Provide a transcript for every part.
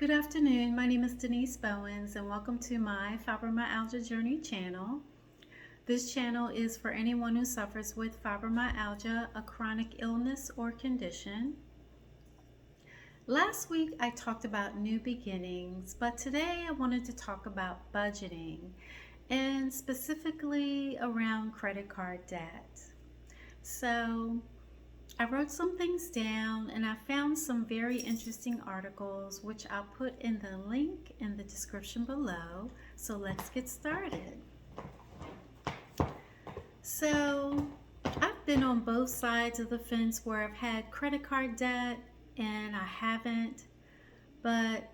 Good afternoon. My name is Denise Bowens, and welcome to my Fibromyalgia Journey channel. This channel is for anyone who suffers with fibromyalgia, a chronic illness or condition. Last week I talked about new beginnings, but today I wanted to talk about budgeting and specifically around credit card debt. So I wrote some things down and I found some very interesting articles which I'll put in the link in the description below. So let's get started. So I've been on both sides of the fence where I've had credit card debt and I haven't, but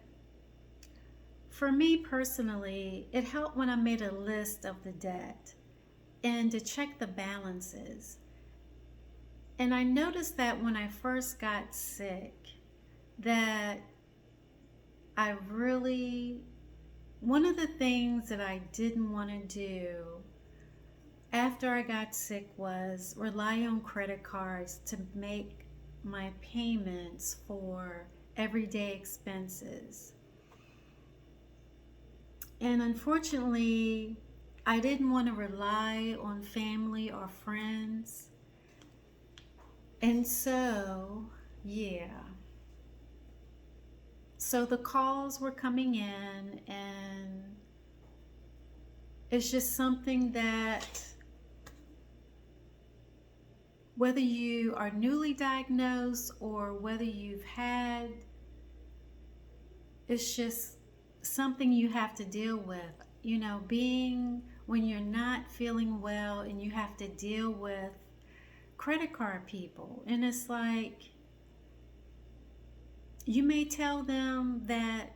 for me personally, it helped when I made a list of the debt and to check the balances. And I noticed that when I first got sick, that one of the things that I didn't want to do after I got sick was rely on credit cards to make my payments for everyday expenses. And unfortunately, I didn't want to rely on family or friends. And so, So the calls were coming in, and it's just something that whether you are newly diagnosed or whether you've had, it's just something you have to deal with. You know, being when you're not feeling well and you have to deal with credit card people, and it's like you may tell them that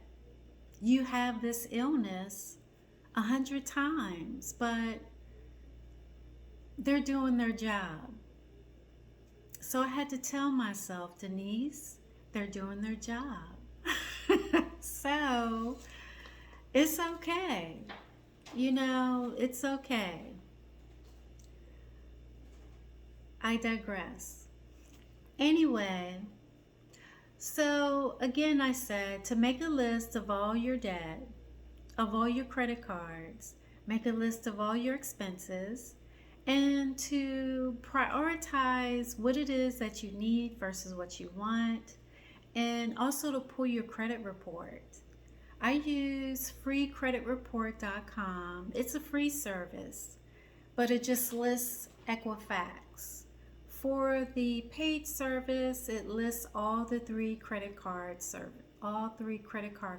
you have this illness 100 times, but they're doing their job. So I had to tell myself, Denise, they're doing their job. So it's okay. It's okay. I digress. Anyway, so again, I said to make a list of all your debt, of all your credit cards, make a list of all your expenses, and to prioritize what it is that you need versus what you want, and also to pull your credit report. I use freecreditreport.com. It's a free service, but it just lists Equifax. For the paid service, it lists all three credit card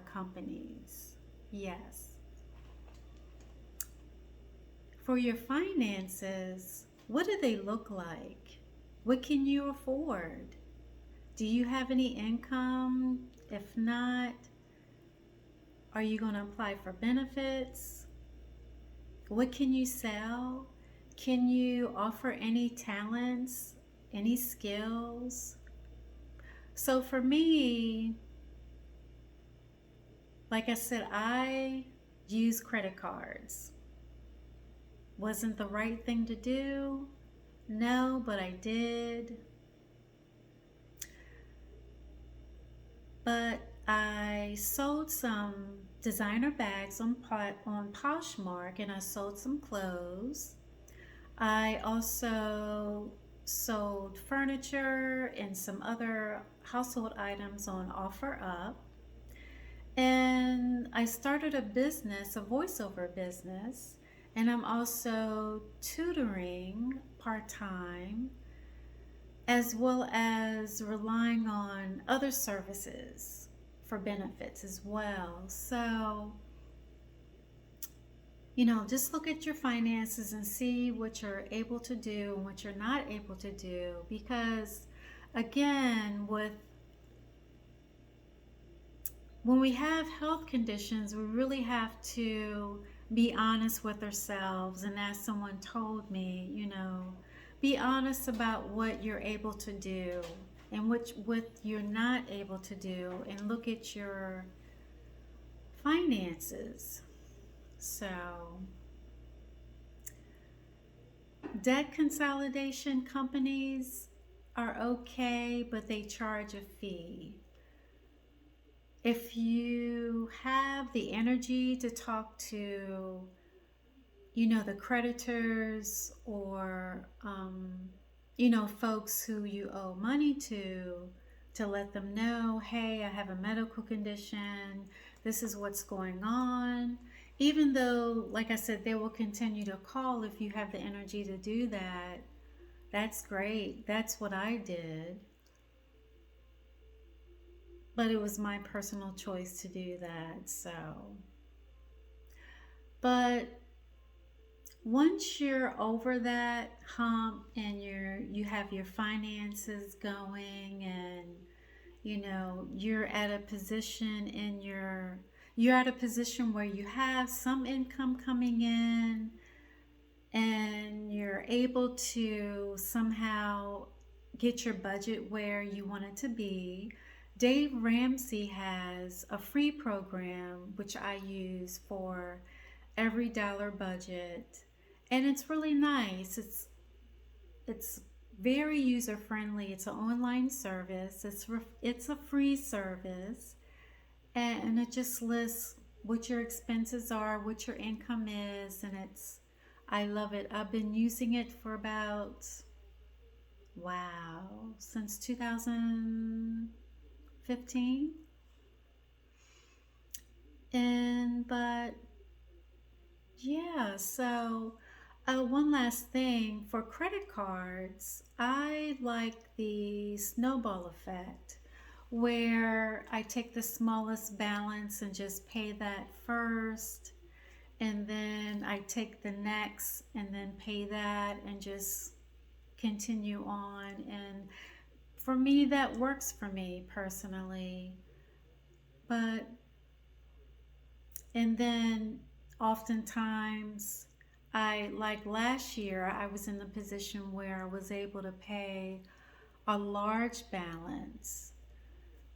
companies. Yes. For your finances, what do they look like? What can you afford? Do you have any income? If not, are you going to apply for benefits? What can you sell? Can you offer any talents, any skills? So for me, like I said, I use credit cards. Wasn't the right thing to do? No, but I did. But I sold some designer bags on Poshmark, and I sold some clothes. I also sold furniture and some other household items on OfferUp. And I started a business, a voiceover business, and I'm also tutoring part-time, as well as relying on other services for benefits as well. So, just look at your finances and see what you're able to do and what you're not able to do. Because, again, when we have health conditions, we really have to be honest with ourselves. And as someone told me, be honest about what you're able to do and what you're not able to do, and look at your finances. So, debt consolidation companies are okay, but they charge a fee. if you have the energy to talk to, the creditors or, folks who you owe money to let them know, hey, I have a medical condition, this is what's going on. Even though, like I said, they will continue to call if you have the energy to do that. That's great. That's what I did. But it was my personal choice to do that. So, but once you're over that hump and you have your finances going, and you're at a position you're at a position where you have some income coming in, and you're able to somehow get your budget where you want it to be. Dave Ramsey has a free program which I use for every dollar budget, and it's really nice. It's very user friendly. It's an online service. It's a free service, and it just lists what your expenses are, what your income is, and I love it. I've been using it for about, wow, since 2015. But yeah, so one last thing for credit cards, I like the snowball effect where I take the smallest balance and just pay that first, and then I take the next and then pay that and just continue on. And for me, that works for me personally. But, and then oftentimes, like last year, I was in the position where I was able to pay a large balance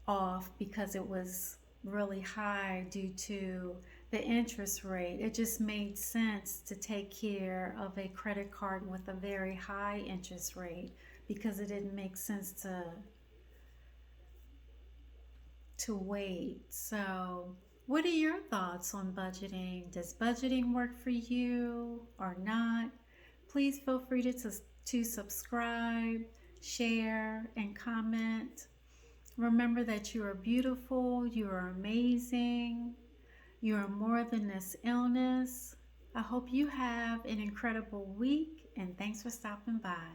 off because it was really high due to the interest rate. It just made sense to take care of a credit card with a very high interest rate because it didn't make sense to wait. So, what are your thoughts on budgeting? Does budgeting work for you or not? Please feel free to subscribe, share, and comment. Remember that you are beautiful, you are amazing, you are more than this illness. I hope you have an incredible week, and thanks for stopping by.